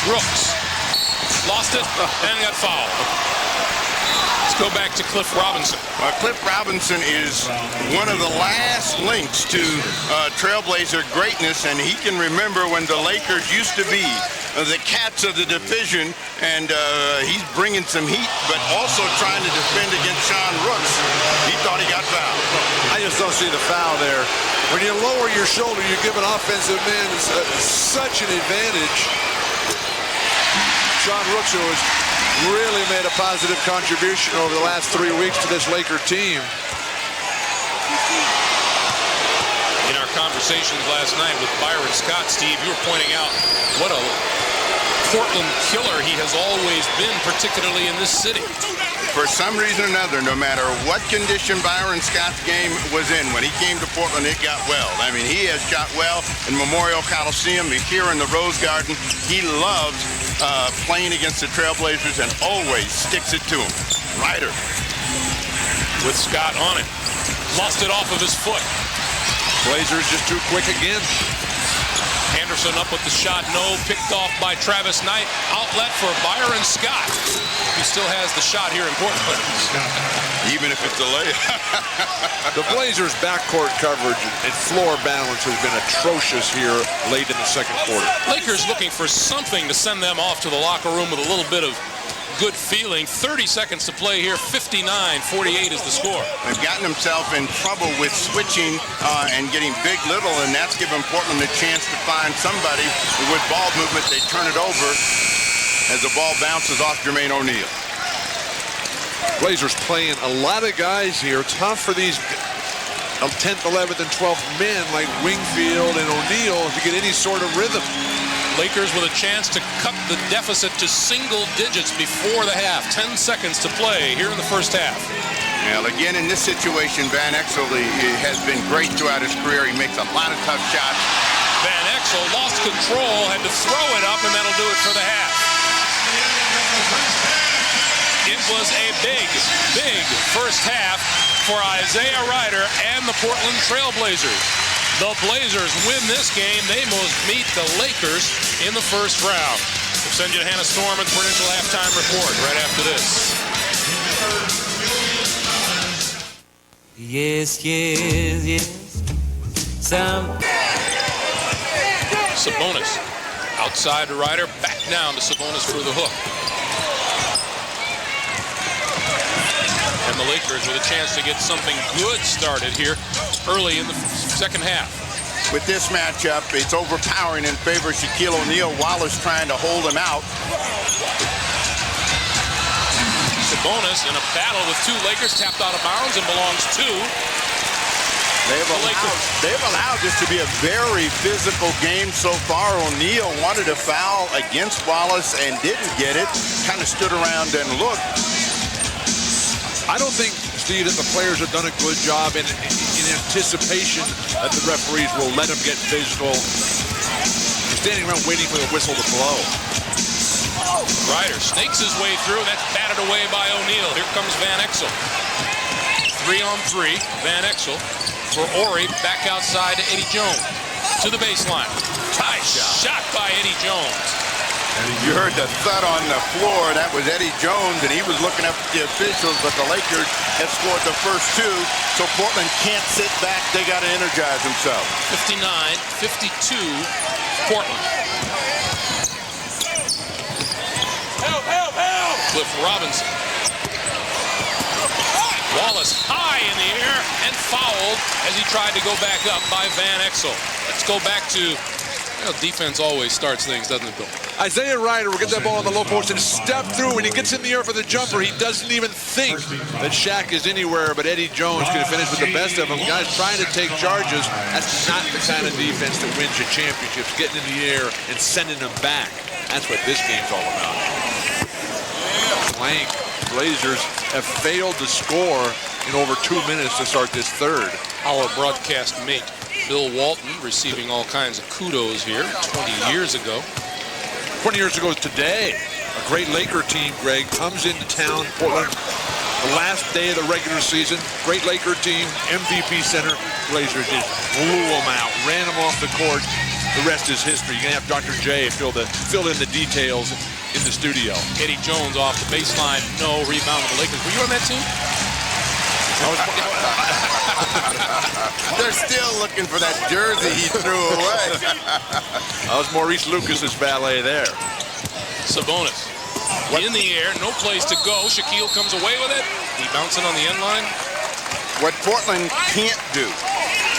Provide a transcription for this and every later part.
Brooks lost it and got fouled. Let's go back to Cliff Robinson. Cliff Robinson is one of the last links to Trailblazer greatness, and he can remember when the Lakers used to be the cats of the division, and he's bringing some heat, but also trying to defend against Sean Rooks. He thought he got fouled. I just don't see the foul there. When you lower your shoulder, you give an offensive man such an advantage. Sean Rooks, who has really made a positive contribution over the last 3 weeks to this Laker team. In our conversations last night with Byron Scott, Steve, you were pointing out what a Portland killer he has always been, particularly in this city. For some reason or another, no matter what condition Byron Scott's game was in, when he came to Portland, it got well. I mean, he has shot well in Memorial Coliseum, here in the Rose Garden. He loves playing against the Trailblazers and always sticks it to him. Ryder. With Scott on it. Lost it off of his foot. Blazers just too quick again. Anderson up with the shot, no, picked off by Travis Knight. Outlet for Byron Scott. He still has the shot here in Portland. Even if it's a layup. The Blazers' backcourt coverage and floor balance has been atrocious here late in the second quarter. Lakers looking for something to send them off to the locker room with a little bit of good feeling. 30 seconds to play here. 59-48 is the score. They've gotten themselves in trouble with switching and getting big little, and that's given Portland a chance to find somebody with ball movement. They turn it over as the ball bounces off Jermaine O'Neal. Blazers playing a lot of guys here. Tough for these 10th, 11th, and 12th men like Wingfield and O'Neal to get any sort of rhythm. Lakers with a chance to cut the deficit to single digits before the half. 10 seconds to play here in the first half. Well, again, in this situation, Van Exel has been great throughout his career. He makes a lot of tough shots. Van Exel lost control, had to throw it up, and that'll do it for the half. It was a big, big first half for Isaiah Ryder and the Portland Trailblazers. The Blazers win this game. They must meet the Lakers in the first round. We'll send you to Hannah Storm and the Prudential Halftime Report right after this. Yes, yes, yes. Sabonis outside to Ryder, back down to Sabonis for the hook. And the Lakers with a chance to get something good started here early in the second half. With this matchup, it's overpowering in favor of Shaquille O'Neal. Wallace trying to hold him out. Sabonis in a battle with two Lakers, tapped out of bounds and belongs to They've allowed this to be a very physical game so far. O'Neal wanted a foul against Wallace and didn't get it. Kind of stood around and looked. I don't think, Steve, that the players have done a good job in anticipation that the referees will let them get physical. They're standing around waiting for the whistle to blow. Ryder snakes his way through. That's batted away by O'Neal. Here comes Van Exel. 3-on-3. Van Exel for Ori. Back outside to Eddie Jones. To the baseline. Nice shot by Eddie Jones. You heard the thud on the floor. That was Eddie Jones, and he was looking up at the officials, but the Lakers have scored the first two, so Portland can't sit back. They got to energize themselves. 59-52, Portland. Help, help, help! Cliff Robinson. Wallace high in the air and fouled as he tried to go back up by Van Exel. Let's go back to, defense always starts things, doesn't it, Bill? Isaiah Ryder will get that ball on the low post and step through. When he gets in the air for the jumper, he doesn't even think that Shaq is anywhere, but Eddie Jones could finish with the best of them. Guys trying to take charges. That's not the kind of defense that wins you championships, getting in the air and sending them back. That's what this game's all about. Blank. Blazers have failed to score in over 2 minutes to start this third. Our broadcast mate, Bill Walton, receiving all kinds of kudos here 20 years ago. 20 years ago today, a great Laker team, Greg, comes into town, Portland, the last day of the regular season. Great Laker team, MVP center. Blazers just blew them out, ran them off the court. the rest is history. You're going to have Dr. J fill in the details in the studio. Eddie Jones off the baseline, no rebound of the Lakers. Were you on that team? They're still looking for that jersey he threw away. That was Maurice Lucas's valet there. Sabonis in the air, no place to go. Shaquille comes away with it. He bouncing on the end line. What Portland can't do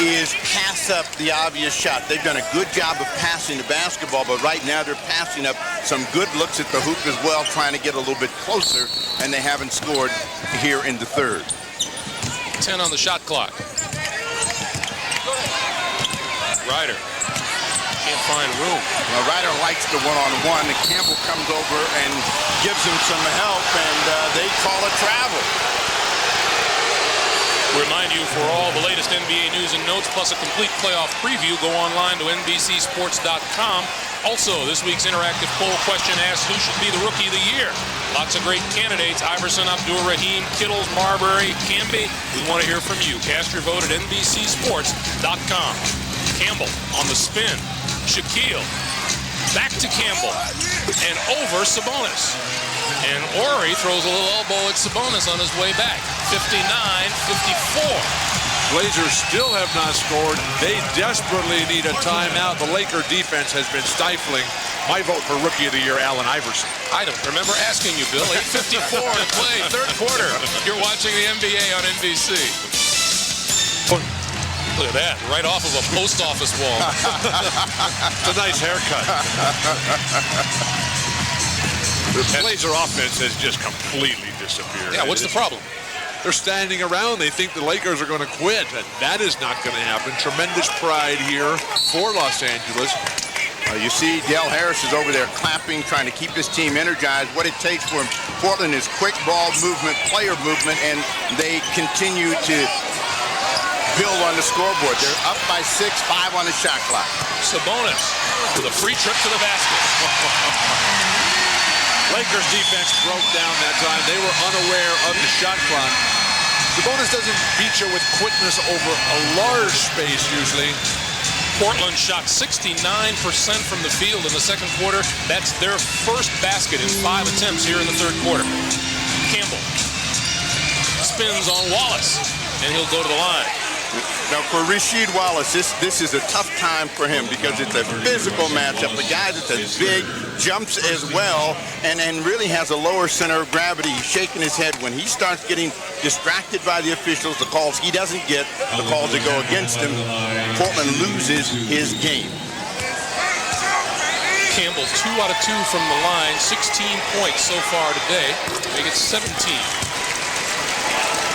is pass up the obvious shot. They've done a good job of passing the basketball, but right now they're passing up some good looks at the hoop as well, trying to get a little bit closer, and they haven't scored here in the third. 10 on the shot clock. Ryder can't find room. Well, Ryder likes the one-on-one, and Campbell comes over and gives him some help, and they call it travel. Remind you, for all the latest NBA news and notes, plus a complete playoff preview, go online to NBCSports.com. Also, this week's interactive poll question asks who should be the Rookie of the Year. Lots of great candidates: Iverson, Abdur-Rahim, Kittles, Marbury, Camby. We want to hear from you. Cast your vote at NBCSports.com. Campbell on the spin. Shaquille back to Campbell and over Sabonis. And Ori throws a little elbow at Sabonis on his way back. 59-54. Blazers still have not scored. They desperately need a timeout. The Laker defense has been stifling. My vote for Rookie of the Year, Allen Iverson. I don't remember asking you, Bill. 8:54 to play, third quarter. You're watching the NBA on NBC. Look at that, right off of a post office wall. It's a nice haircut. The Blazer offense has just completely disappeared. Yeah, what's the problem? They're standing around. They think the Lakers are going to quit. And that is not going to happen. Tremendous pride here for Los Angeles. You see Del Harris is over there clapping, trying to keep his team energized. What it takes for Portland is quick ball movement, player movement, and they continue to build on the scoreboard. They're up by 6, 5 on the shot clock. Sabonis with a free trip to the basket. Lakers defense broke down that time. They were unaware of the shot clock. Sabonis doesn't beat you with quickness over a large space usually. Portland shot 69% from the field in the second quarter. That's their first basket in 5 attempts here in the third quarter. Campbell spins on Wallace, and he'll go to the line. Now, for Rasheed Wallace, this is a tough time for him because it's a physical matchup. The guy that's as big, jumps as well, and really has a lower center of gravity. He's shaking his head when he starts getting distracted by the officials, the calls he doesn't get, the calls that go against him. Portland loses his game. Campbell 2 out of 2 from the line, 16 points so far today. Make it 17.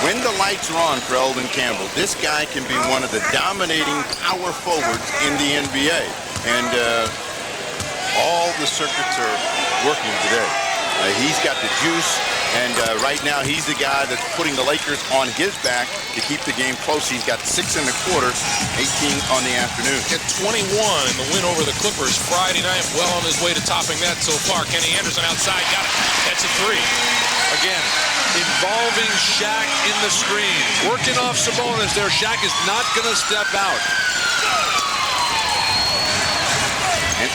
When the lights are on for Eldon Campbell, this guy can be one of the dominating power forwards in the NBA. And all the circuits are working today. He's got the juice, and right now he's the guy that's putting the Lakers on his back to keep the game close. He's got 6 in the quarter, 18 on the afternoon. At 21 in the win over the Clippers Friday night, well on his way to topping that so far. Kenny Anderson outside, got it. That's a 3. Again, involving Shaq in the screen. Working off Sabonis there. Shaq is not going to step out.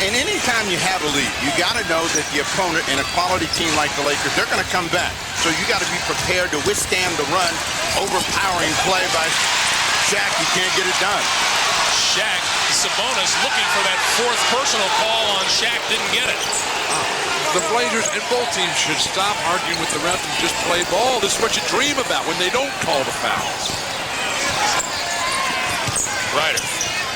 And anytime you have a lead, you got to know that the opponent in a quality team like the Lakers, they're going to come back. So you got to be prepared to withstand the run, overpowering play by Shaq. You can't get it done. Shaq, Sabonis looking for that 4th personal call on Shaq, didn't get it. The Blazers and both teams should stop arguing with the ref and just play ball. This is what you dream about when they don't call the fouls. Ryder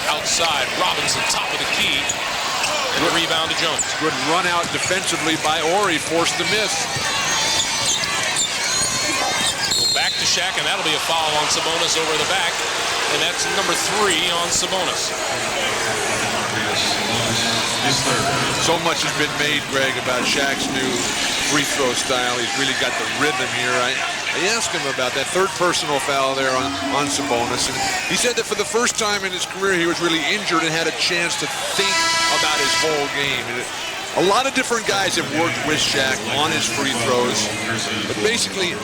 outside, Robinson top of the key, and the rebound to Jones. Good run out defensively by Ori, forced the miss. Go back to Shaq, and that'll be a foul on Sabonis over the back, and that's number 3 on Sabonis. So much has been made, Greg, about Shaq's new free throw style. He's really got the rhythm here. I asked him about that 3rd personal foul there on Sabonis, and he said that for the first time in his career he was really injured and had a chance to think about his whole game. And a lot of different guys have worked with Shaq on his free throws, but basically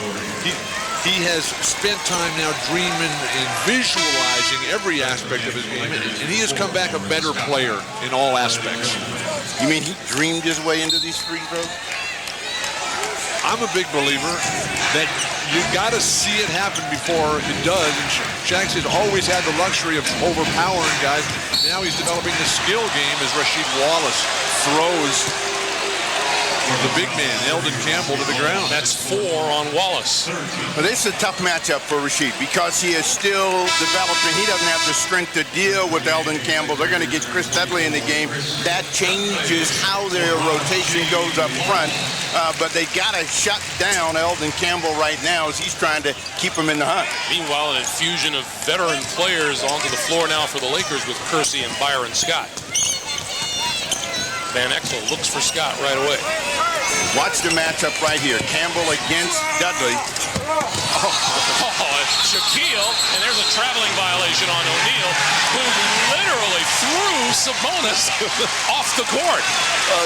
He has spent time now dreaming and visualizing every aspect of his game, and he has come back a better player in all aspects. You mean he dreamed his way into these free throws? I'm a big believer that you got to see it happen before it does. And Shaq has always had the luxury of overpowering guys. Now he's developing the skill game as Rasheed Wallace throws the big man, Eldon Campbell, to the ground. That's 4 on Wallace. But this is a tough matchup for Rasheed because he is still developing. He doesn't have the strength to deal with Eldon Campbell. They're going to get Chris Dudley in the game. That changes how their rotation goes up front. But they got to shut down Eldon Campbell right now as he's trying to keep him in the hunt. Meanwhile, an infusion of veteran players onto the floor now for the Lakers with Kersey and Byron Scott. Van Exel looks for Scott right away. Watch the matchup right here. Campbell against Dudley. Shaquille, and there's a traveling violation on O'Neal, who literally threw Sabonis off the court.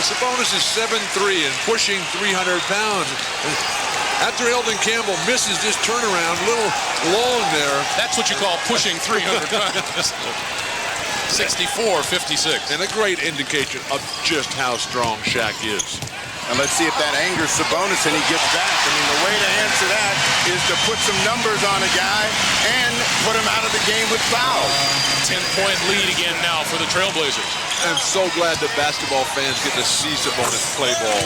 Sabonis is 7'3" and pushing 300 pounds. After Eldon Campbell misses this turnaround, a little long there. That's what you call pushing 300 pounds. 64-56. And a great indication of just how strong Shaq is. And let's see if that angers Sabonis and he gets back. I mean, the way to answer that is to put some numbers on a guy and put him out of the game with fouls. 10-point lead again now for the Trailblazers. I'm so glad that basketball fans get to see Sabonis play ball.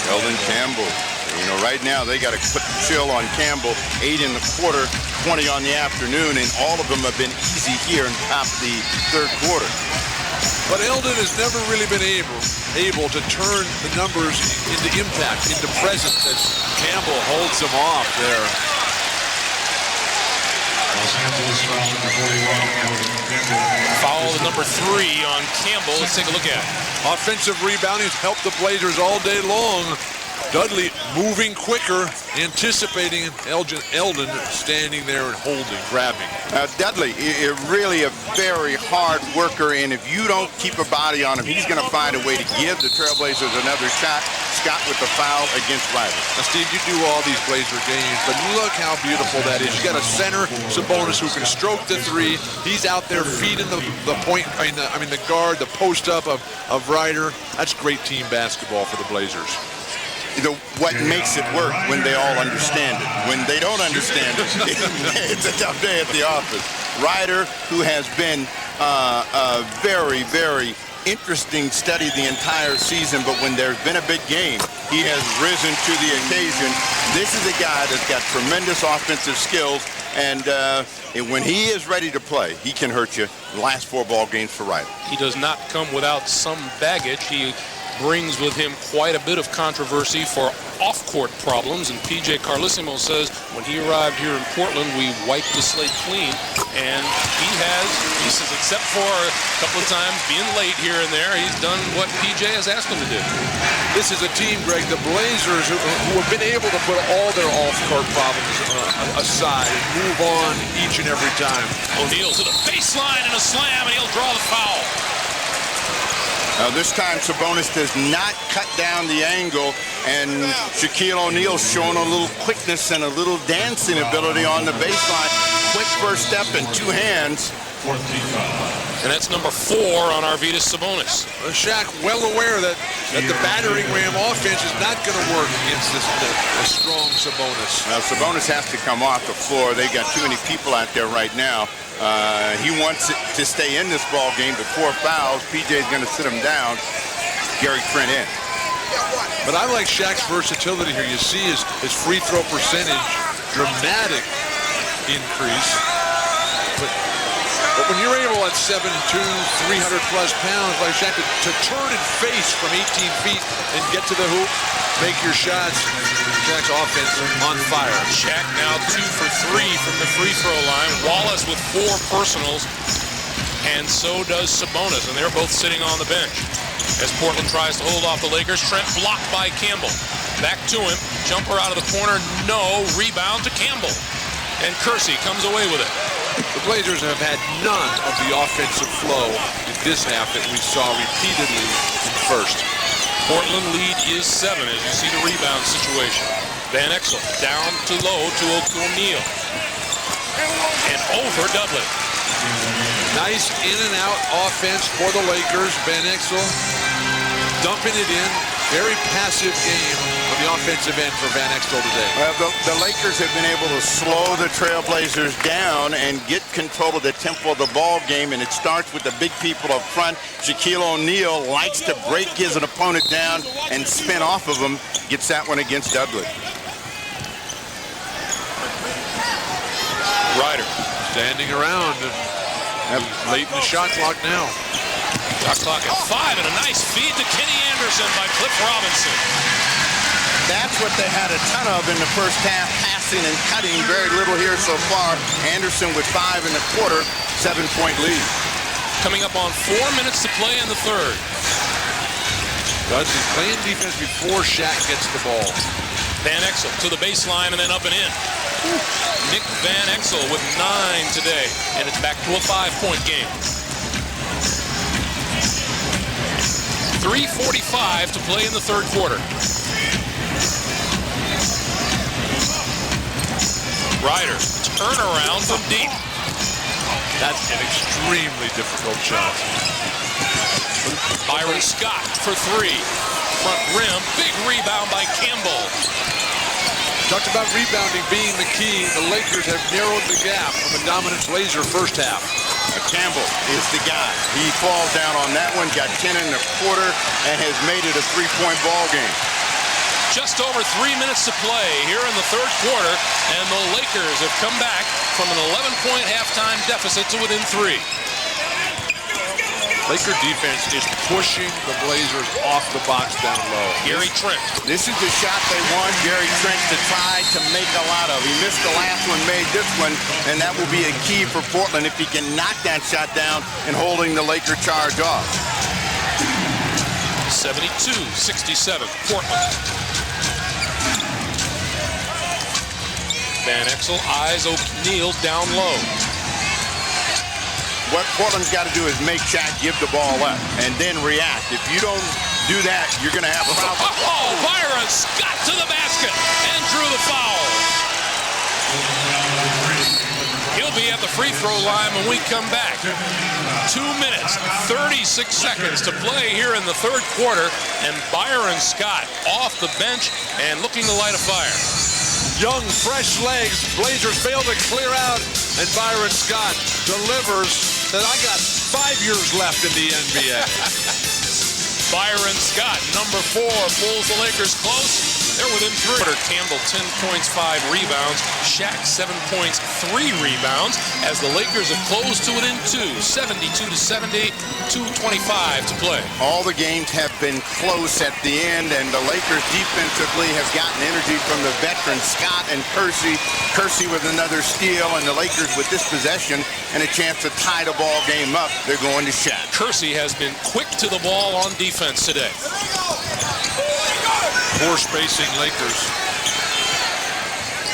Eldon Campbell. You know, right now they got to put the chill on Campbell. 8 in the quarter, 20 on the afternoon, and all of them have been easy here in top of the third quarter. But Eldon has never really been able to turn the numbers into impact, into presence, as Campbell holds them off there. Foul number 3 on Campbell. Let's take a look at it. Offensive rebounding has helped the Blazers all day long. Dudley moving quicker, anticipating Eldon standing there and holding, grabbing. Dudley is really a very hard worker, and if you don't keep a body on him, he's going to find a way to give the Trailblazers another shot. Scott with the foul against Ryder. Now, Steve, you do all these Blazer games, but look how beautiful that is. You got a center, Sabonis, who can stroke the 3. He's out there feeding the point, the guard, the post up of Ryder. That's great team basketball for the Blazers. What makes it work when they all understand it. When they don't understand it, it's a tough day at the office. Ryder, who has been a very, very interesting study the entire season, but when there's been a big game, he has risen to the occasion. This is a guy that's got tremendous offensive skills, and when he is ready to play, he can hurt you. The last 4 ball games for Ryder. He does not come without some baggage. He brings with him quite a bit of controversy for off-court problems, and P.J. Carlesimo says when he arrived here in Portland, we wiped the slate clean, and he says, except for a couple of times being late here and there, he's done what P.J. has asked him to do. This is a team, Greg, the Blazers, who have been able to put all their off-court problems aside and move on each and every time. O'Neal to the baseline and a slam, and he'll draw the foul. This time, Sabonis does not cut down the angle, and Shaquille O'Neal showing a little quickness and a little dancing ability on the baseline. Quick first step and 2 hands. And that's number 4 on Arvydas Sabonis. Shaq well aware that the battering ram offense is not going to work against this strong Sabonis. Now, Sabonis has to come off the floor. They got too many people out there right now. He wants it to stay in this ball game, but 4 fouls. PJ's going to sit him down. Gary Trent in. But I like Shaq's versatility here. You see his free throw percentage, dramatic increase. But when you're able at 7'2", 300-plus pounds like Shaq to turn and face from 18 feet and get to the hoop, make your shots, Shaq's offense on fire. Shaq now 2 for 3 from the free throw line. Wallace with 4 personals, and so does Sabonis, and they're both sitting on the bench. As Portland tries to hold off the Lakers, Trent blocked by Campbell. Back to him, jumper out of the corner, no, rebound to Campbell. And Kersey comes away with it. The Blazers have had none of the offensive flow in this half that we saw repeatedly in the first. Portland lead is 7 as you see the rebound situation. Van Exel down to low to O'Neal. And over Dudley. Nice in and out offense for the Lakers. Van Exel dumping it in. Very passive game on the offensive end for Van Exel today. Well, the Lakers have been able to slow the Trailblazers down and get control of the tempo of the ball game, and it starts with the big people up front. Shaquille O'Neal likes to break his opponent down and spin off of him. Gets that one against Dudley. Ryder Standing around. Late in the shot clock now. shot clock at 5, and a nice feed to Kenny Anderson by Cliff Robinson. That's what they had a ton of in the first half, passing and cutting. Very little here so far. Anderson with 5 in the quarter, 7-point lead. Coming up on 4 minutes to play in the third. Dudley playing defense before Shaq gets the ball. Van Exel to the baseline and then up and in. Nick Van Exel with 9 today, and it's back to a 5-point game. 3:45 to play in the third quarter. Ryder, turnaround from deep. That's an extremely difficult shot. Byron Scott for 3. Front rim, big rebound by Campbell. Talked about rebounding being the key. The Lakers have narrowed the gap from a dominant Blazer first half. Campbell is the guy. He falls down on that one, got 10 in the quarter, and has made it a 3-point ball game. Just over 3 minutes to play here in the third quarter, and the Lakers have come back from an 11-point halftime deficit to within 3. Laker defense is pushing the Blazers off the box down low. Gary Trent. This is the shot they want Gary Trent to try to make a lot of. He missed the last one, made this one, and that will be a key for Portland if he can knock that shot down and holding the Laker charge off. 72-67, Portland. Van Exel eyes O'Neal down low. What Portland's got to do is make Shaq give the ball up and then react. If you don't do that, you're going to have a problem. Oh, Byron Scott to the basket and drew the foul. He'll be at the free throw line when we come back. 2 minutes, 36 seconds to play here in the third quarter, and Byron Scott off the bench and looking to light a fire. Young, fresh legs. Blazers fail to clear out, and Byron Scott delivers. That I got 5 years left in the NBA. Byron Scott, number 4, pulls the Lakers close. They're within 3. Campbell, 10 points, 5 rebounds. Shaq, 7 points, 3 rebounds. As the Lakers have closed to within 2, 72-70, 2:25 to play. All the games have been close at the end, and the Lakers defensively have gotten energy from the veterans, Scott and Kersey. Kersey with another steal, and the Lakers with this possession and a chance to tie the ball game up. They're going to Shaq. Kersey has been quick to the ball on defense today. Poor spacing Lakers.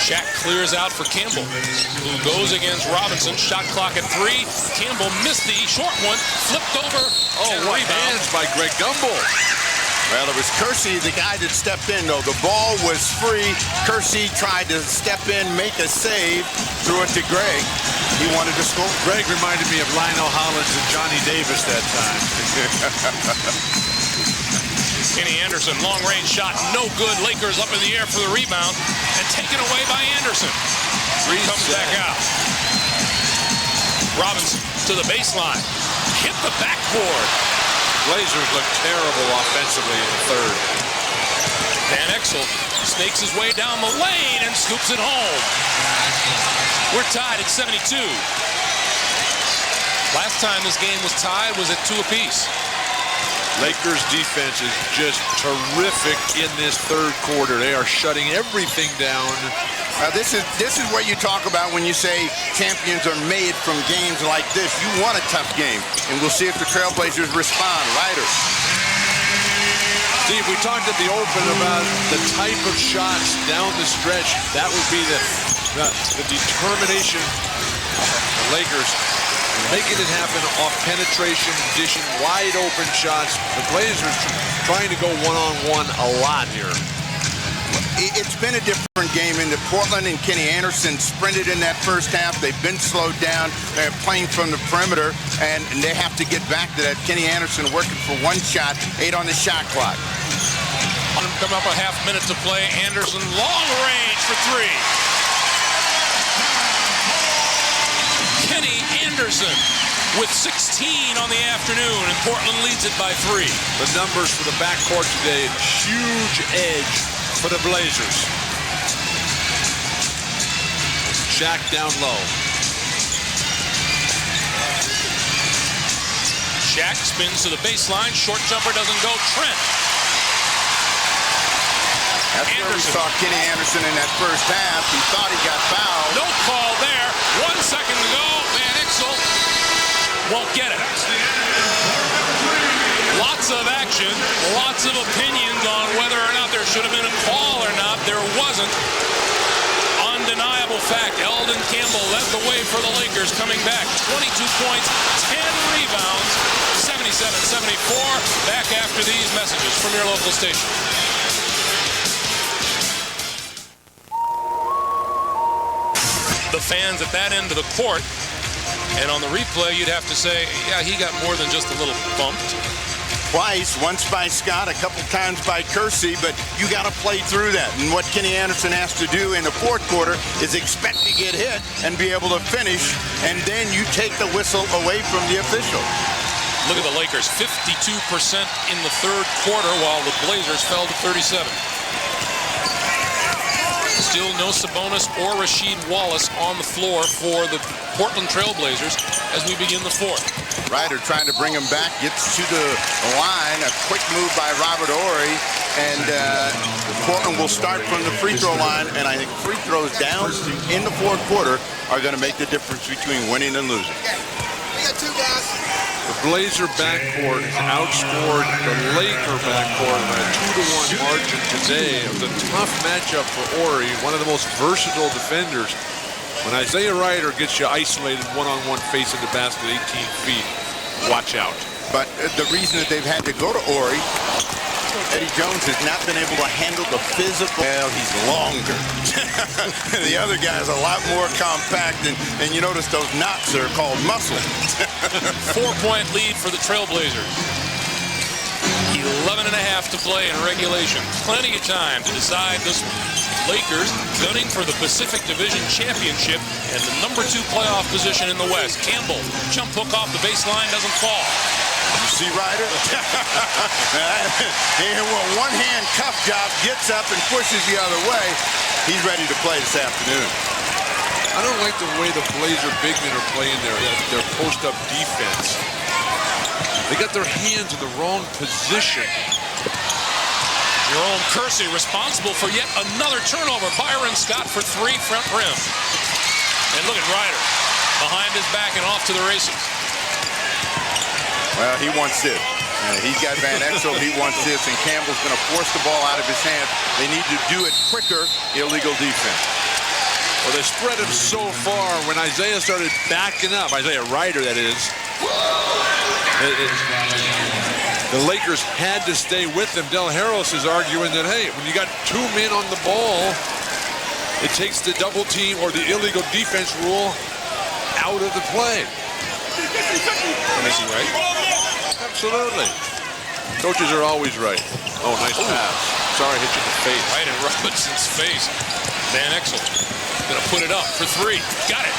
Shaq clears out for Campbell, who goes against Robinson. Shot clock at 3. Campbell missed the short one, flipped over. Oh, what hands by Greg Gumbel. Well, it was Kersey, the guy that stepped in, though. The ball was free. Kersey tried to step in, make a save, threw it to Greg. He wanted to score. Greg reminded me of Lionel Hollins and Johnny Davis that time. Kenny Anderson, long-range shot, no good. Lakers up in the air for the rebound, and taken away by Anderson. Comes back out. Robinson to the baseline. Hit the backboard. Blazers look terrible offensively in the third. Van Exel snakes his way down the lane and scoops it home. We're tied at 72. Last time this game was tied was at 2 apiece. Lakers defense is just terrific in this third quarter. They are shutting everything down. This is what you talk about when you say champions are made from games like this. You want a tough game, and we'll see if the Trailblazers respond. Ryder. Steve, we talked at the open about the type of shots down the stretch. That would be the determination of the Lakers. Making it happen off penetration, dishing wide open shots. The Blazers trying to go one-on-one a lot here. It's been a different game in the Portland, and Kenny Anderson sprinted in that first half. They've been slowed down. They're playing from the perimeter, and they have to get back to that. Kenny Anderson working for one shot, 8 on the shot clock. Come up a half minute to play. Anderson, long range for 3. Kenny Anderson with 16 on the afternoon, and Portland leads it by 3. The numbers for the backcourt today, huge edge for the Blazers. Shaq down low. Shaq spins to the baseline. Short jumper doesn't go. Trent. That's where we saw Kenny Anderson in that first half. He thought he got fouled. No call there. 1 second to go. Van Exel won't get it. Lots of action, lots of opinions on whether or not there should have been a call or not. There wasn't. Undeniable fact, Eldon Campbell led the way for the Lakers coming back. 22 points, 10 rebounds, 77-74. Back after these messages from your local station. The fans at that end of the court, and on the replay you'd have to say, yeah, he got more than just a little bumped. Twice, once by Scott, a couple times by Kersey, but you got to play through that. And what Kenny Anderson has to do in the fourth quarter is expect to get hit and be able to finish, and then you take the whistle away from the official. Look at the Lakers, 52% in the third quarter, while the Blazers fell to 37. Still no Sabonis or Rasheed Wallace on the floor for the Portland Trail Blazers as we begin the fourth. Ryder trying to bring him back, gets to the line. A quick move by Robert Horry, and Portland will start from the free throw line, and I think free throws down in the fourth quarter are going to make the difference between winning and losing. We got 2 guys. The Blazer backcourt has outscored the Laker backcourt by a 2-to-1 margin today. It was a tough matchup for Horry, one of the most versatile defenders. When Isaiah Ryder gets you isolated one-on-one facing the basket 18 feet, watch out. But the reason that they've had to go to Horry, Eddie Jones has not been able to handle the physical. Well, he's longer. The other guy's a lot more compact, and you notice those knots are called muscle. 4-point lead for the Trailblazers. 11 and a half to play in regulation. Plenty of time to decide this one. Lakers gunning for the Pacific Division Championship and the number 2 playoff position in the West. Campbell, jump hook off the baseline, doesn't fall. You see Ryder? And when one-hand cuff job gets up and pushes the other way, he's ready to play this afternoon. I don't like the way the Blazer big men are playing their post-up defense. They got their hands in the wrong position. Jerome Kersey responsible for yet another turnover. Byron Scott for 3 front rim. And look at Ryder behind his back and off to the races. Well, he wants this. He's got Van Exel. He wants this, and Campbell's going to force the ball out of his hands. They need to do it quicker. Illegal defense. Well, they spread him so far. When Isaiah started backing up, Isaiah Ryder, that is, the Lakers had to stay with him. Del Harris is arguing that, hey, when you got 2 men on the ball, it takes the double team or the illegal defense rule out of the play. Is he right? Absolutely. Coaches are always right. Oh, nice pass. Sorry, hit you in the face. Right in Robinson's face. Van Exel gonna put it up for 3. Got it.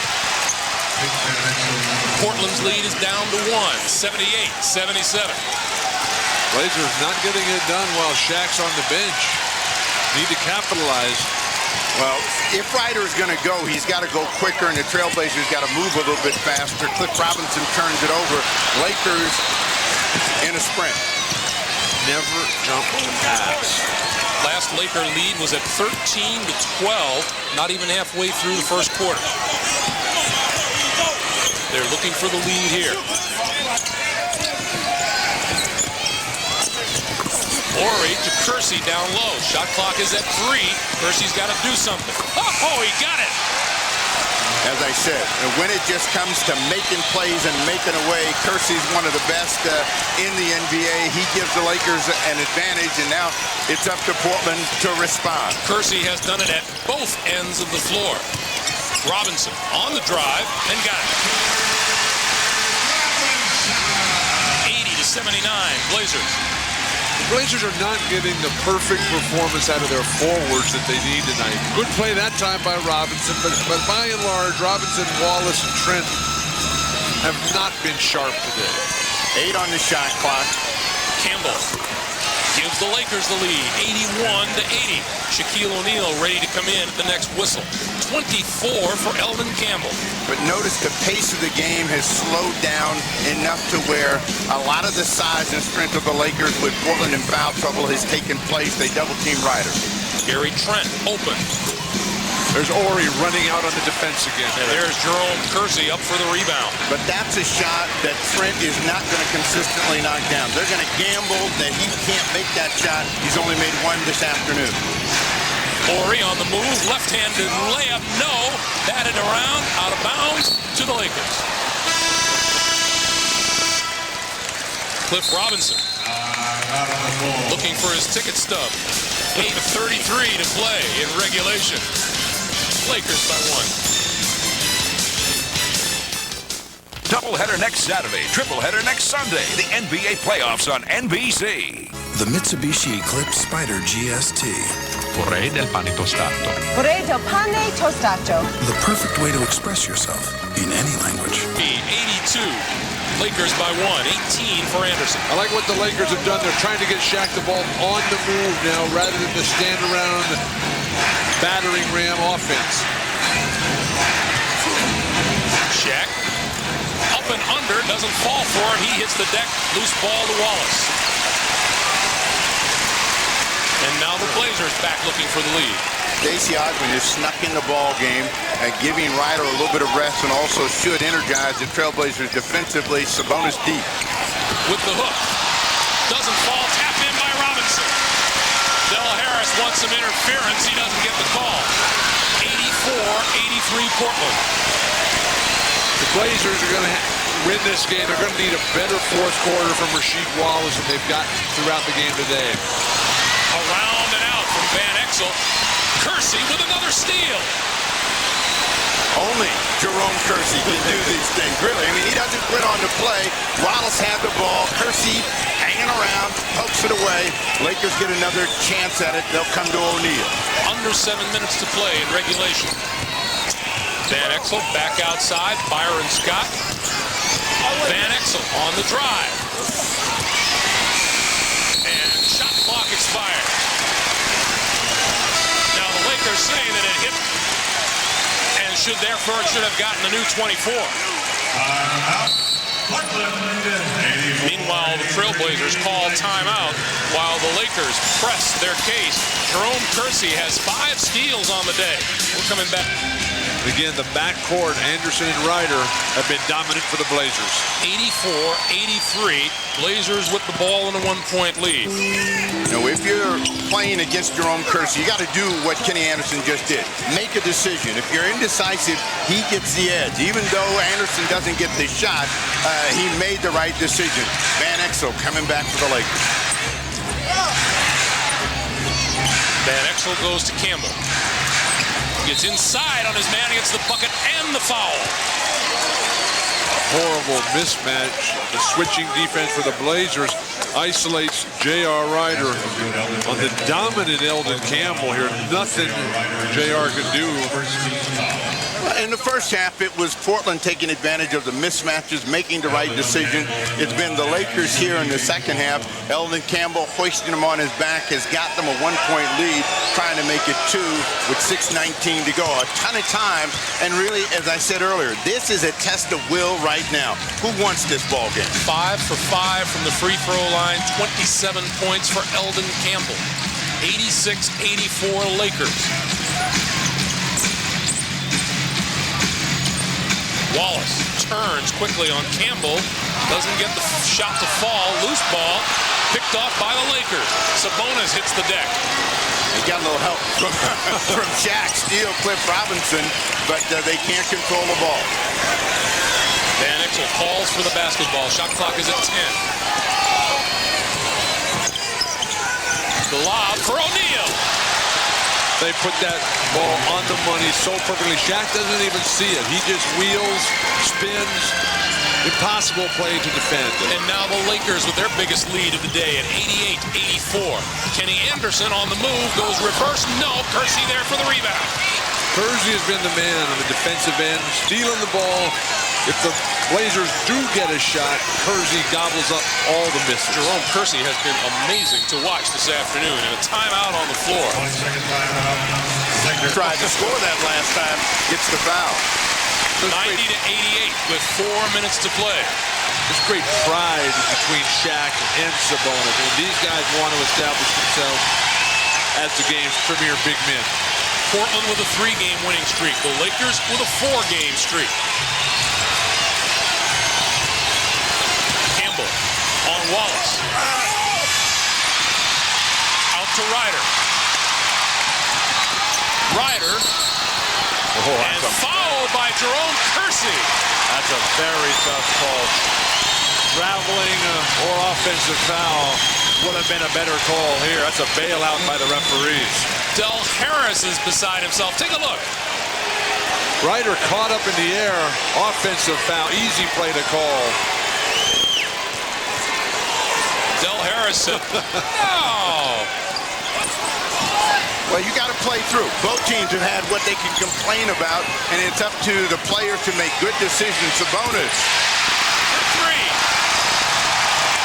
Portland's lead is down to 1. 78-77. Blazers not getting it done while Shaq's on the bench. Need to capitalize. Well, if Ryder's going to go, he's got to go quicker, and the Trailblazers got to move a little bit faster. Cliff Robinson turns it over. Lakers in a sprint. Never jump the pass. Last Laker lead was at 13-12, not even halfway through the first quarter. They're looking for the lead here. Horry to Kersey down low. Shot clock is at 3. Kersey's got to do something. Oh, he got it. as I said, when it just comes to making plays and making away, Kersey's one of the best in the NBA. He gives the Lakers an advantage, and now it's up to Portland to respond. Kersey has done it at both ends of the floor. Robinson on the drive and got it. 80-79, Blazers. The Blazers are not getting the perfect performance out of their forwards that they need tonight. Good play that time by Robinson, but by and large, Robinson, Wallace, and Trent have not been sharp today. 8 on the shot clock. Campbell gives the Lakers the lead, 81-80. Shaquille O'Neal ready to come in at the next whistle. 24 for Elden Campbell. But notice the pace of the game has slowed down enough to where a lot of the size and strength of the Lakers with Portland in foul trouble has taken place. They double-team Ryder. Gary Trent open. There's Ori running out on the defense again. And there's Jerome Kersey up for the rebound. But that's a shot that Trent is not going to consistently knock down. They're going to gamble that he can't make that shot. He's only made one this afternoon. Ori on the move, left-handed layup, no. Batted around, out of bounds to the Lakers. Cliff Robinson looking for his ticket stub. 8:33 to play in regulation. Lakers by 1. Doubleheader next Saturday, tripleheader next Sunday. The NBA playoffs on NBC. The Mitsubishi Eclipse Spider GST. Vorrei del pane tostato. Vorrei del pane tostato. The perfect way to express yourself in any language. 82. Lakers by 1. 18 for Anderson. I like what the Lakers have done. They're trying to get Shaq the ball on the move now rather than the stand around battering ram offense. Shaq up and under, doesn't fall for it. He hits the deck, loose ball to Wallace. And now the Blazers back looking for the lead. Stacey Osman is snuck in the ball game, giving Ryder a little bit of rest and also should energize the Trailblazers defensively. Sabonis deep. With the hook. Doesn't fall. Tapped in by Robinson. Del Harris wants some interference. He doesn't get the call. 84-83 Portland. The Blazers are going to win this game. They're going to need a better fourth quarter from Rasheed Wallace than they've got throughout the game today. Around and out from Van Exel. Kersey with another steal. Only Jerome Kersey can do these things, really. I mean, he doesn't quit on the play. Wallace had the ball. Kersey hanging around, pokes it away. Lakers get another chance at it. They'll come to O'Neal. Under 7 minutes to play in regulation. Van Exel back outside. Byron Scott. Van Exel on the drive. And shot clock expired. Now the Lakers say that it hit and should have gotten the new 24. Meanwhile, the Trailblazers call timeout while the Lakers press their case. Jerome Kersey has 5 steals on the day. We're coming back. Again, the backcourt, Anderson and Ryder, have been dominant for the Blazers. 84-83. Blazers with the ball in a 1-point lead. Now, if you're playing against Jerome Kersey, you got to do what Kenny Anderson just did. Make a decision. If you're indecisive, he gets the edge. Even though Anderson doesn't get the shot, he made the right decision. Van Exel coming back for the Lakers. Van Exel goes to Campbell. Gets inside on his man, gets the bucket and the foul. Horrible mismatch. The switching defense for the Blazers isolates J.R. Ryder on the dominant Elden Campbell here. Nothing J.R. could do. In the first half, it was Portland taking advantage of the mismatches, making the right decision. It's been the Lakers here in the second half. Elden Campbell hoisting him on his back has got them a 1-point lead, trying to make it 2 with 6:19 to go. A ton of time, and really, as I said earlier, this is a test of will right now. Who wants this ball game? 5 for 5 from the free throw line, 27 points for Elden Campbell. 86-84 Lakers. Wallace turns quickly on Campbell. Doesn't get the shot to fall. Loose ball. Picked off by the Lakers. Sabonis hits the deck. He got a little help from Shaq, steal Cliff Robinson, but they can't control the ball. Van Exel falls for the basketball. Shot clock is at 10. The lob for O'Neal. They put that ball on the money so perfectly. Shaq doesn't even see it. He just wheels, spins. Impossible play to defend. And now the Lakers with their biggest lead of the day at 88-84. Kenny Anderson on the move, goes reverse. No, Kersey there for the rebound. Kersey has been the man on the defensive end, stealing the ball. If the Blazers do get a shot, Kersey gobbles up all the misses. Jerome Kersey has been amazing to watch this afternoon, and a timeout on the floor. Tried to score that last time, gets the foul. 90-88 with 4 minutes to play. There's great pride between Shaq and Sabonis. And these guys want to establish themselves as the game's premier big men. Portland with a 3-game winning streak. The Lakers with a 4-game streak. Campbell on Wallace. Out to Ryder. Ryder. And foul by Jerome Kersey. That's a very tough call. Traveling or offensive foul would have been a better call here. That's a bailout by the referees. Del Harris is beside himself. Take a look. Ryder caught up in the air. Offensive foul. Easy play to call. Del Harris said, no. Well, you got to play through. Both teams have had what they can complain about, and it's up to the players to make good decisions. Sabonis. For 3.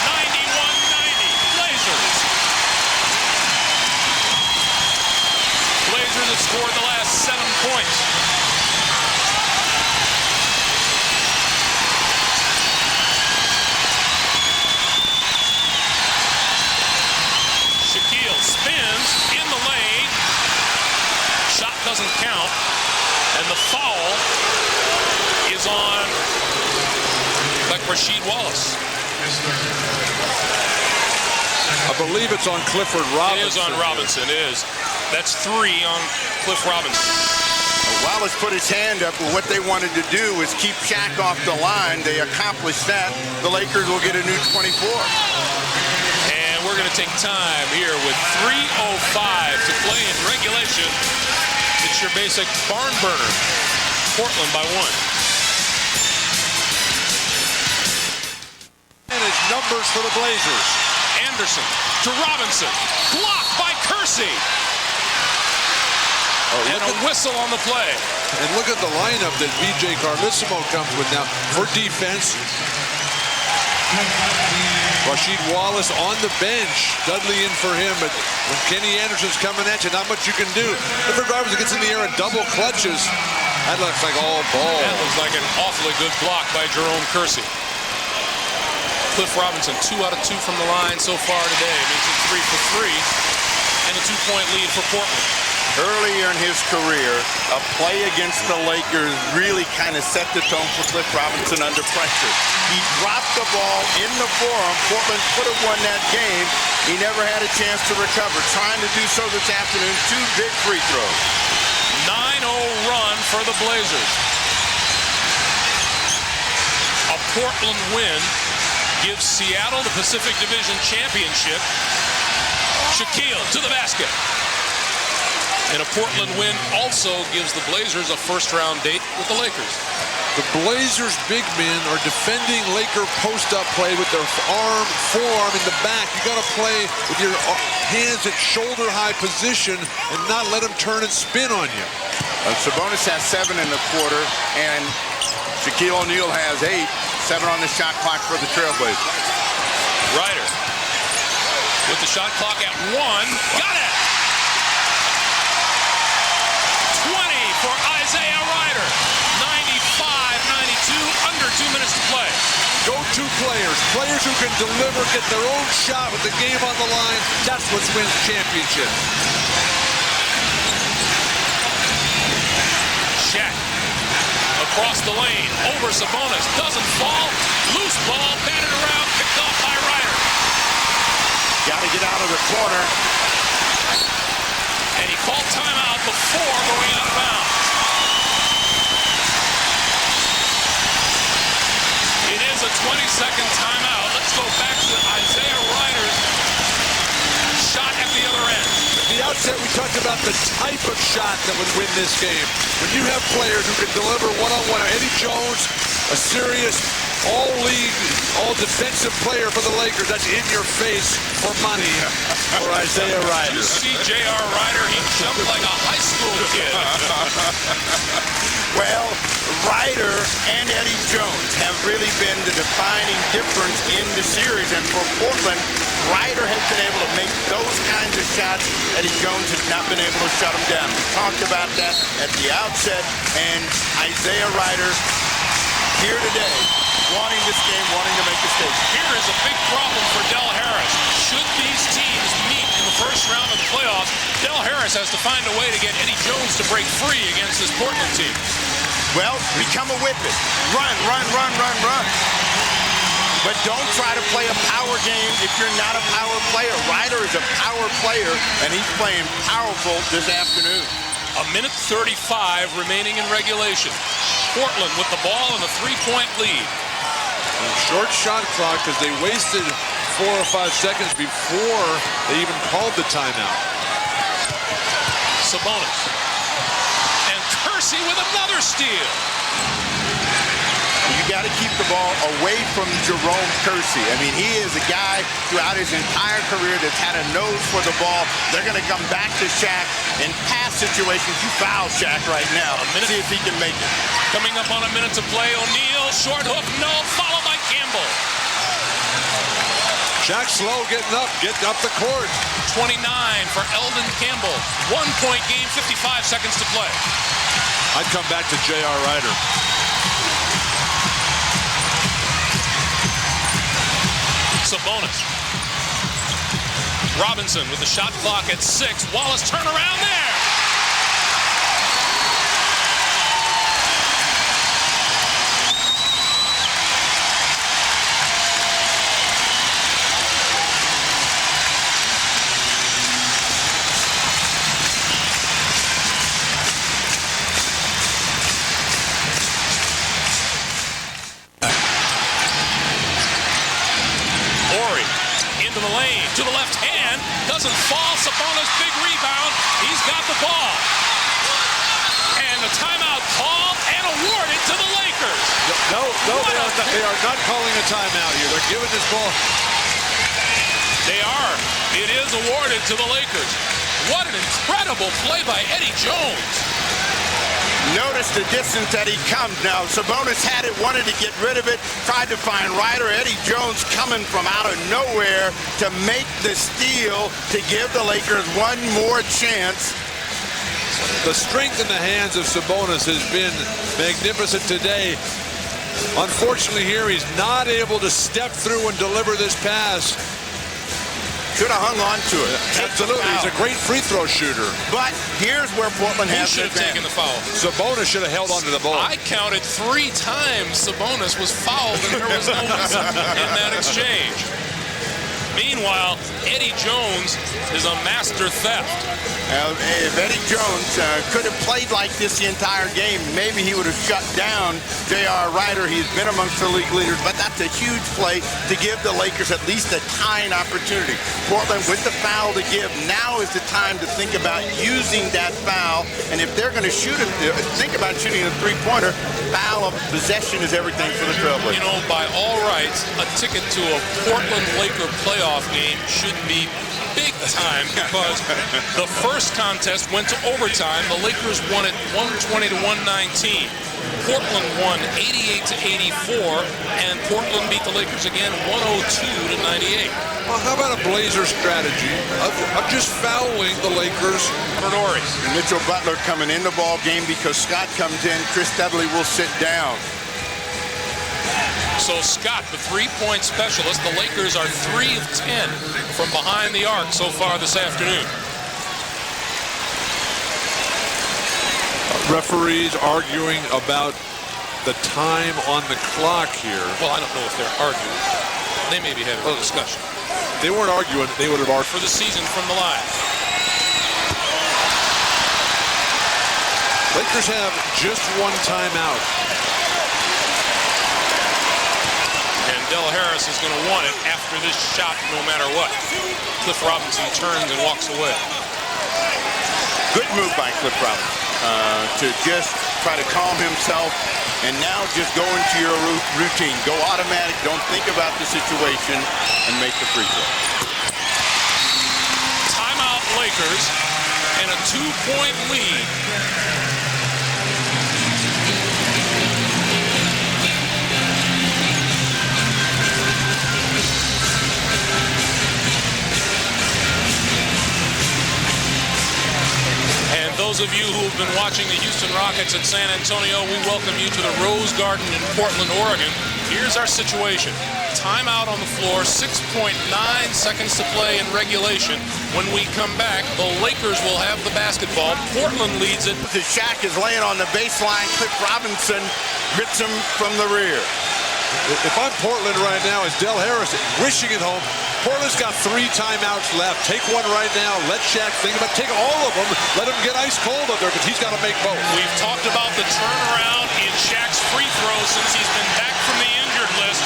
91-90. Blazers. Blazers have scored the last 7 points. Shaquille spins in the lane. Shot doesn't count, and the foul is on Rasheed Wallace. I believe it's on Clifford Robinson. It is on Robinson, it is. That's 3 on Cliff Robinson. Wallace put his hand up, but what they wanted to do was keep Shaq off the line. They accomplished that. The Lakers will get a new 24. And we're going to take time here with 3:05 to play in regulation. It's your basic barn burner. Portland by 1. And it's numbers for the Blazers. Anderson to Robinson. Blocked by Kersey. And a whistle on the play. And look at the lineup that B.J. Carlissimo comes with now for defense. Rasheed Wallace on the bench. Dudley in for him, but when Kenny Anderson's coming at you, not much you can do. Clifford Robinson gets in the air and double clutches. That looks like all ball. That looks like an awfully good block by Jerome Kersey. Cliff Robinson, 2 out of 2 from the line so far today. Makes it 3 for 3, and a 2-point lead for Portland. Earlier in his career, a play against the Lakers really kind of set the tone for Cliff Robinson under pressure. He dropped the ball in the forearm. Portland could have won that game. He never had a chance to recover. Trying to do so this afternoon. 2 big free throws. 9-0 run for the Blazers. A Portland win gives Seattle the Pacific Division Championship. Shaquille to the basket. And a Portland win also gives the Blazers a first-round date with the Lakers. The Blazers' big men are defending Laker post-up play with their forearm in the back. You got to play with your hands at shoulder-high position and not let them turn and spin on you. Sabonis has 7 in the quarter, and Shaquille O'Neal has 8. 7 on the shot clock for the Trailblazers. Ryder with the shot clock at 1. Got it! 20 for Isaiah Ryder. 95-92, under 2 minutes to play. Go-to players, players who can deliver, get their own shot with the game on the line. That's what wins championships. Shaq across the lane, over Sabonis, doesn't fall. Loose ball, batted around, picked off by Ryder. Got to get out of the corner. And he called timeout before going out of bounds. It is a 20-second timeout. Let's go back to Isaiah Rider's shot at the other end. At the outset, we talked about the type of shot that would win this game. When you have players who can deliver one-on-one, Eddie Jones, a serious all-league, all-defensive player for the Lakers. That's in your face for money for Isaiah Rider. You see J.R. Rider, he jumped like a high school kid. Well, Rider and Eddie Jones have really been the defining difference in the series. And for Portland, Rider has been able to make those kinds of shots. Eddie Jones has not been able to shut them down. We talked about that at the outset. And Isaiah Rider here today, wanting this game, wanting to make a statement. Here is a big problem for Del Harris. Should these teams meet in the first round of the playoffs, Del Harris has to find a way to get Eddie Jones to break free against this Portland team. Well, become a whippet. Run, run, run, run, run. But don't try to play a power game if you're not a power player. Rider is a power player, and he's playing powerful this afternoon. A minute 35 remaining in regulation. Portland with the ball and a three-point lead. Short shot clock because they wasted 4 or 5 seconds before they even called the timeout. Sabonis. And Kersey with another steal. You got to keep the ball away from Jerome Kersey. I mean, he is a guy throughout his entire career that's had a nose for the ball. They're going to come back to Shaq in pass situations. You foul Shaq right now. See if he can make it. Coming up on a minute to play. O'Neal, short hook, no, followed by Campbell. Shaq slow getting up the court. 29 for Eldon Campbell. 1-point game, 55 seconds to play. I'd come back to J.R. Rider. Sabonis. Robinson with the shot clock at 6. Wallace turn around there. Into the lane, to the left hand, doesn't fall. Sabonis, big rebound. He's got the ball. And the timeout called and awarded to the Lakers. No, they are not calling a timeout here. They're giving this ball. They are. It is awarded to the Lakers. What an incredible play by Eddie Jones. Notice the distance that he comes now. Sabonis had it, wanted to get rid of it, tried to find Rider. Eddie Jones coming from out of nowhere to make the steal to give the Lakers one more chance. The strength in the hands of Sabonis has been magnificent today. Unfortunately here, he's not able to step through and deliver this pass. Should have hung on to it. Absolutely. He's a great free throw shooter. But here's where Portland has He should have taken the foul. Sabonis should have held onto the ball. I counted 3 times Sabonis was fouled and there was no whistle in that exchange. Meanwhile, Eddie Jones is a master theft. If Eddie Jones could have played like this the entire game, maybe he would have shut down J.R. Rider. He's been amongst the league leaders, but that's a huge play to give the Lakers at least a tying opportunity. Portland with the foul to give. Now is the time to think about using that foul. And if they're going to shoot it, think about shooting a three-pointer. Foul of possession is everything for the Trailblazers. You know, by all rights, a ticket to a Portland Laker playoff game should be big time because the first contest went to overtime. The Lakers won it 120 to 119. Portland won 88 to 84, and Portland beat the Lakers again 102 to 98. Well, how about a Blazer strategy of just fouling the Lakers? Mitchell Butler coming in the ball game because Scott comes in. Chris Dudley will sit down. So Scott, the three-point specialist, the Lakers are 3 of 10 from behind the arc so far this afternoon. Referees arguing about the time on the clock here. Well, I don't know if they're arguing. They may be having a discussion. they weren't arguing, they would have argued. For the season from the line. Lakers have just one timeout. And Del Harris is going to want it after this shot no matter what. Cliff Robinson turns and walks away. Good move by Cliff Robinson to just try to calm himself and now just go into your routine. Go automatic. Don't think about the situation and make the free throw. Timeout Lakers and a 2-point lead. Those of you who have been watching the Houston Rockets at San Antonio, we welcome you to the Rose Garden in Portland, Oregon. Here's our situation. Timeout on the floor, 6.9 seconds to play in regulation. When we come back, the Lakers will have the basketball. Portland leads it. The Shaq is laying on the baseline. Cliff Robinson grits him from the rear. If I'm Portland right now, it's Del Harris wishing it home. Portland's got 3 timeouts left. Take one right now. Let Shaq think about it. Take all of them. Let him get ice cold up there because he's got to make both. We've talked about the turnaround in Shaq's free throws since he's been back from the injured list.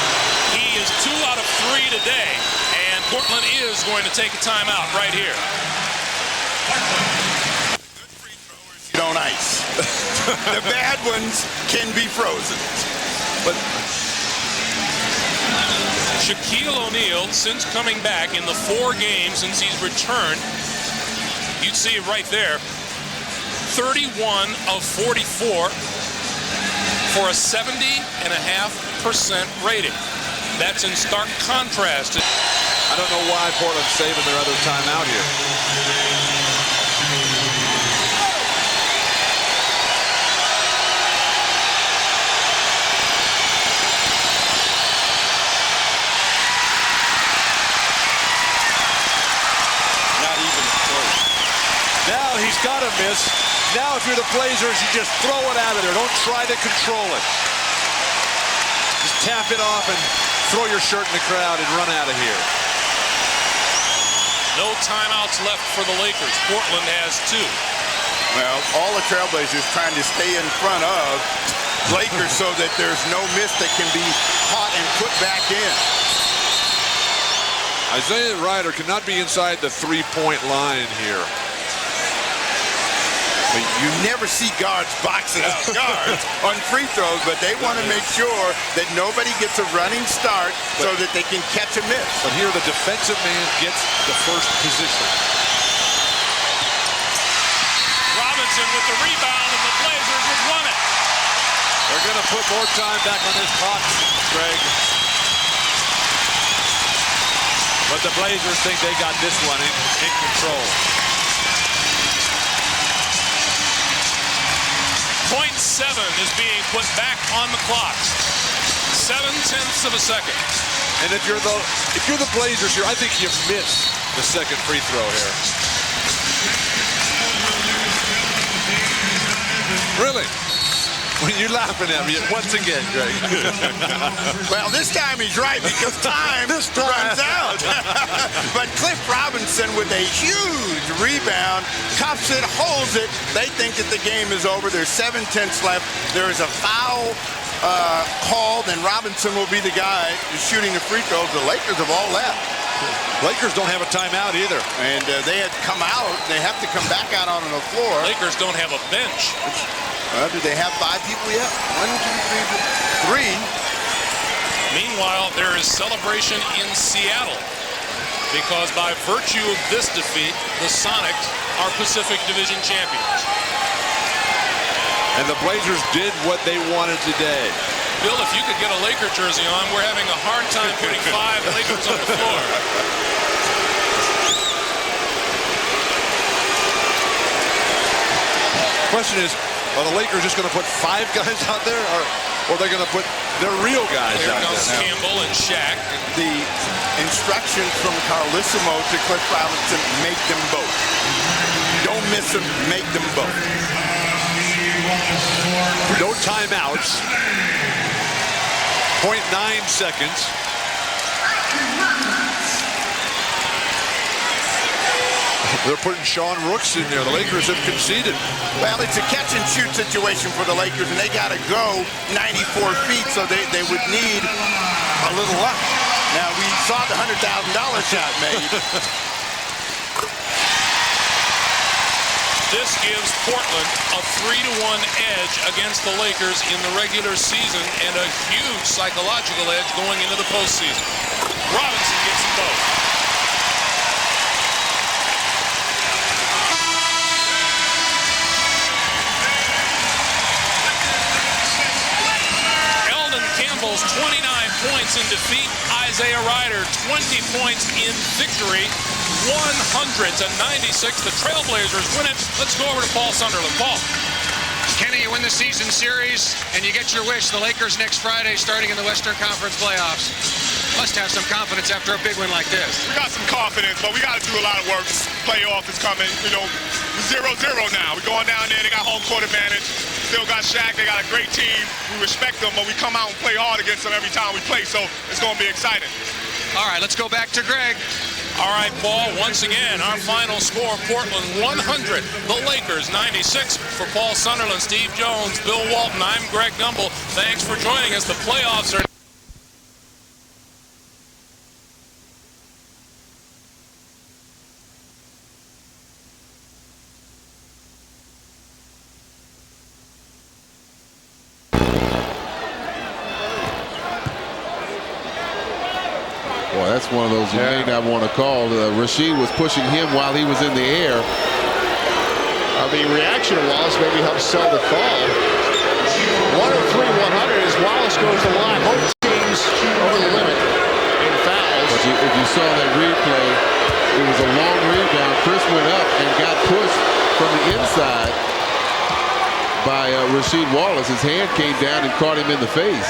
He is 2 out of 3 today, and Portland is going to take a timeout right here. You don't ice. The bad ones can be frozen. But Shaquille O'Neal, since coming back in the 4 games since he's returned, you'd see it right there, 31 of 44 for a 70.5% rating. That's in stark contrast. I don't know why Portland's saving their other timeout here. Now he's got to miss. Now if you're the Blazers, you just throw it out of there. Don't try to control it. Just tap it off and throw your shirt in the crowd and run out of here. No timeouts left for the Lakers. Portland has 2. Well, all the Trailblazers trying to stay in front of Lakers so that there's no miss that can be caught and put back in. Isaiah Rider cannot be inside the 3-point line here. But you never see guards boxing out guards on free throws, but they want to make sure that nobody gets a running start so that they can catch a miss. But here the defensive man gets the first position. Robinson with the rebound, and the Blazers have won it. They're going to put more time back on this clock, Greg. But the Blazers think they got this one in control. .7 is being put back on the clock. 0.7 of a second. And if you're the Blazers here, I think you missed the second free throw here. Really? When you're laughing at me once again, Greg. Well, this time he's right because time runs out. But Cliff Robinson with a huge rebound, cuffs it, holds it. They think that the game is over. There's 0.7 left. There is a foul called, and Robinson will be the guy shooting the free throws. The Lakers have all left. Lakers don't have a timeout either. And they had come out. They have to come back out on the floor. Lakers don't have a bench. Do they have 5 people yet? 1, 2, 3, 4. Meanwhile, there is celebration in Seattle because by virtue of this defeat, the Sonics are Pacific Division champions. And the Blazers did what they wanted today. Bill, if you could get a Laker jersey on, we're having a hard time putting 5 Lakers on the floor. Question is, are the Lakers just going to put 5 guys out there, or they're going to put their real guys Here out comes there? Campbell and Shaq. The instructions from Carlissimo to Cliff Robinson, make them both. Don't miss them, make them both. No timeouts. 0.9 seconds. They're putting Sean Rooks in there. The Lakers have conceded. Well, it's a catch-and-shoot situation for the Lakers, and they got to go 94 feet, so they would need a little luck. Now, we saw the $100,000 shot made. This gives Portland a 3-1 edge against the Lakers in the regular season and a huge psychological edge going into the postseason. Robinson gets them both. Eldon Campbell's 29 points in defeat. Isaiah Rider 20 points in victory. 100-96. The Trailblazers win it. Let's go over to Paul Sunderland. Paul. Kenny, you win the season series, and you get your wish. The Lakers next Friday, starting in the Western Conference playoffs. Must have some confidence after a big win like this. We got some confidence, but we got to do a lot of work. Playoff is coming. You know, 0-0 now. We're going down there. They got home court advantage. Still got Shaq. They got a great team. We respect them, but we come out and play hard against them every time we play, so it's going to be exciting. All right, let's go back to Greg. All right, Paul, once again, our final score, Portland 100, the Lakers 96. For Paul Sunderland, Steve Jones, Bill Walton, I'm Greg Gumbel. Thanks for joining us. The playoffs are... Boy, that's one of those you may not want to call. Rasheed was pushing him while he was in the air. The reaction of Wallace maybe helps sell the call. 103-100 as Wallace goes to the line. Both teams over the limit in fouls. But if you saw that replay, it was a long rebound. Chris went up and got pushed from the inside by Rasheed Wallace. His hand came down and caught him in the face.